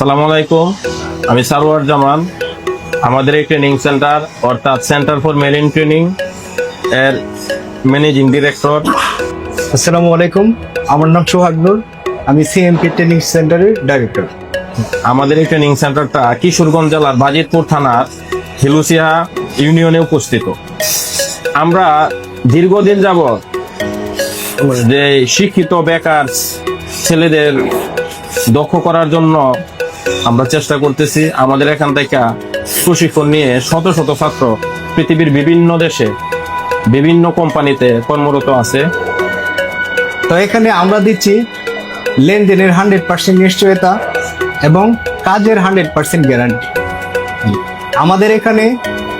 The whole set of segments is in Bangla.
আসসালামু আলাইকুম, আমি সারওয়ার জামান। আমাদের এই ট্রেনিং সেন্টার অর্থাৎ সেন্টার ফর মেরিন ট্রেনিং এর ম্যানেজিং ডিরেক্টর। আসসালামু আলাইকুম, আমার নাম সোহাগ নূর, আমি সিএমপি ট্রেনিং সেন্টারের ডাইরেক্টর। আমাদের এই ট্রেনিং সেন্টারটা কিশোরগঞ্জ জেলার বাজিতপুর থানার হিলুসিয়া ইউনিয়নে উপস্থিত। আমরা দীর্ঘদিন যাবৎ যে শিক্ষিত বেকার ছেলেদের দক্ষ করার জন্য আমরা চেষ্টা করতেছি। আমাদের এখান থেকে প্রশিক্ষণ নিয়ে শত শত ছাত্র পৃথিবীর বিভিন্ন দেশে বিভিন্ন কোম্পানিতে কর্মরত আছে। তো এখানে আমরা দিচ্ছি লেনদেনের 100% নিশ্চয়তা এবং কাজের 100% গ্যারান্টি। আমাদের এখানে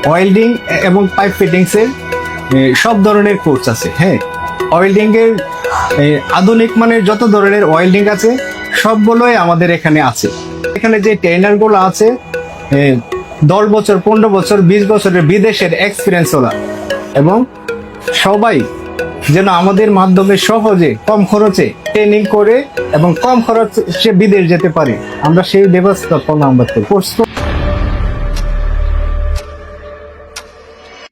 ওয়েল্ডিং এবং পাইপ ফিটিংসের সব ধরনের কোর্স আছে। হ্যাঁ, ওয়েল্ডিং এর আধুনিক মানের যত ধরনের ওয়েল্ডিং আছে সবগুলোই আমাদের এখানে আছে। এখানে যে ট্রেনারগুলো আছে 10 বছর, 15 বছর, 20 বছরের বিদেশের এক্সপিরিয়েন্স ওরা, এবং সবাই যেন আমাদের মাধ্যমে সহজে কম খরচে ট্রেনিং করে এবং কম খরচে বিদেশ যেতে পারে, আমরা সেই ব্যবস্থাপনা আমরা করি।